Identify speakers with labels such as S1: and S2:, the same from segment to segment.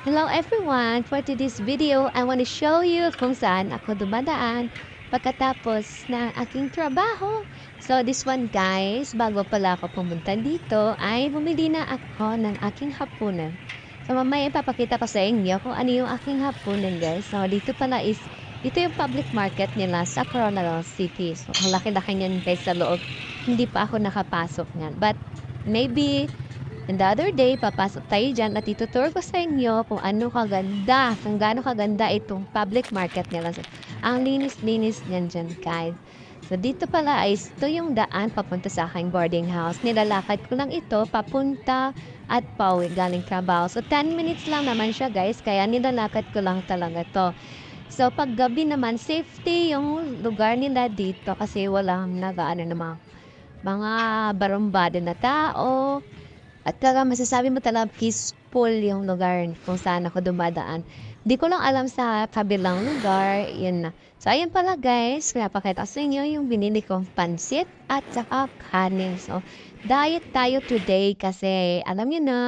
S1: Hello everyone! For today's video, I want to show you kung saan ako dumadaan pagkatapos ng aking trabaho. So this one guys, bago pala ako pumunta dito, ay bumili na ako ng aking hapunan. So mamaya ipapakita ko sa inyo kung ano yung aking hapunan guys. So dito pala dito yung public market nila sa Coronadal City. So ang laki-laki niyan guys sa loob. Hindi pa ako nakapasok niyan. But maybe and the other day, papasok tayo dyan at itutur ko sa inyo kung kung gaano kaganda itong public market nila. So, ang linis-linis niyan dyan, guys. So, dito pala ay ito yung daan papunta sa aking boarding house. Nilalakad ko lang ito papunta at pauwi galing trabaho. So, 10 minutes lang naman siya, guys. Kaya nilalakad ko lang talaga to. So, pag gabi naman, safety yung lugar nila dito kasi walang nagaano na mga barumbado na tao. At talagang masasabi mo talagang peaceful yung lugar kung saan ako dumadaan. Di ko lang alam sa kabilang lugar, yun na. So, ayun pala guys, pinapakita ko sa inyo yung binili kong pansit at saka kanin. So, diet tayo today kasi alam niyo na,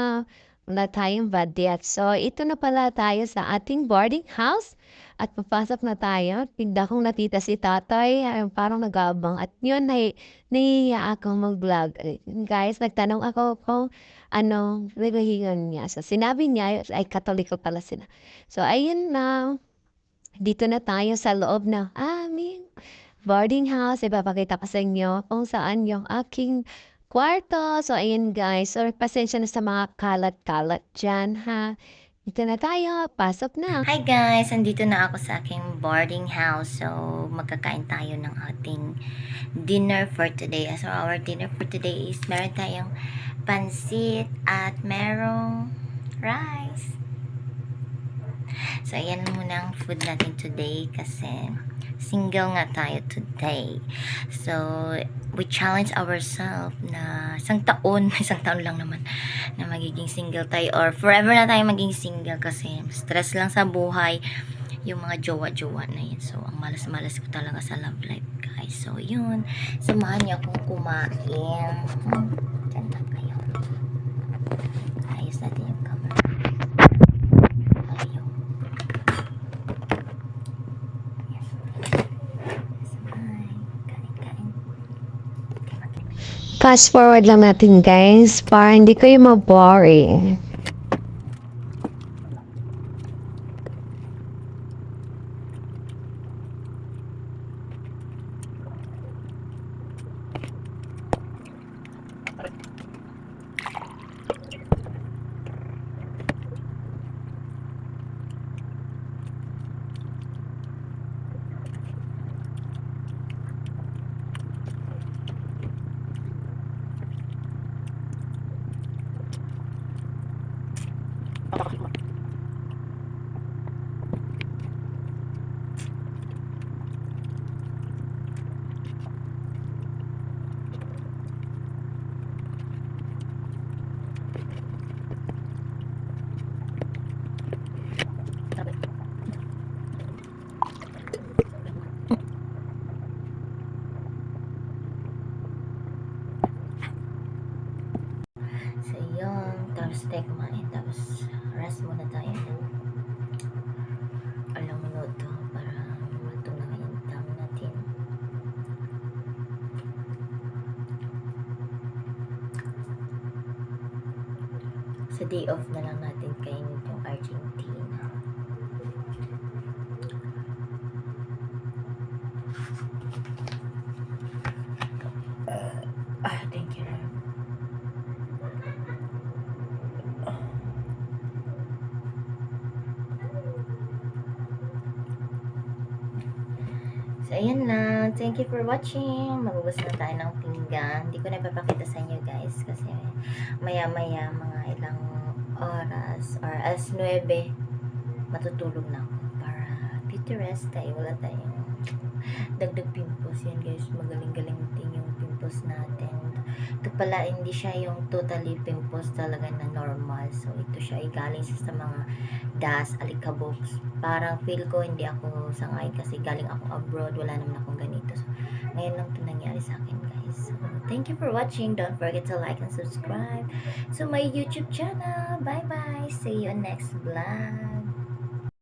S1: wala tayong budget. So, ito na pala tayo sa ating boarding house. At papasok na tayo. Tigda kong nakita si tatay, parang nag-aabang. At yun, nahihiya akong mag-vlog. Guys, nagtanong ako kung relihiyon niya. So, sinabi niya ay Katoliko pala sila. So, ayun na. Dito na tayo sa loob ng aming boarding house. Ipapakita ko sa inyo kung saan yung aking kwarto. So, ayun guys. So, pasensya na sa mga kalat-kalat dyan, ha. Dito na tayo. Pasok na.
S2: Hi guys! Andito na ako sa aking boarding house. So, magkakain tayo ng ating dinner for today. So, our dinner for today is meron tayong pansit at merong rice. So, ayan muna ang food natin today kasi single nga tayo today. So, we challenge ourselves na isang taon lang naman na magiging single tayo or forever na tayo maging single kasi stress lang sa buhay yung mga jowa-jowa na yun. So, ang malas-malas ko talaga sa love life, guys. So, yun. Samahan niyo akong kumain. Diyan lang kayo. Ayos natin yung camera. Ayun. Yes. Sabay. Kain-kain.
S1: Fast forward lang natin guys para hindi kayo ma-boring.
S2: So, yun. Tapos tayo kumain. Tapos, rest muna tayo ng alang minuto para matunaw yung dam natin. Sa day off na lang natin kainin yung Argentina. Thank you. So, ayan lang. Thank you for watching. Magubos na tayo ng pinggan. Hindi ko na ipapakita sa inyo guys kasi maya-maya mga ilang oras or alas 9 matutulog na ako para beauty rest tayo. Wala tayong dagdag pimples yan guys. Magaling-galing din yung pimples pimples natin. Ito pala, hindi siya yung totally pimples talaga na normal. So, ito siya ay galing sa mga dust, alikabok. Parang feel ko hindi ako sangay kasi galing ako abroad, wala naman akong ganito. So, ngayon lang ito nangyari sa akin, guys. So, thank you for watching. Don't forget to like and subscribe to my YouTube channel. Bye-bye. See you next vlog.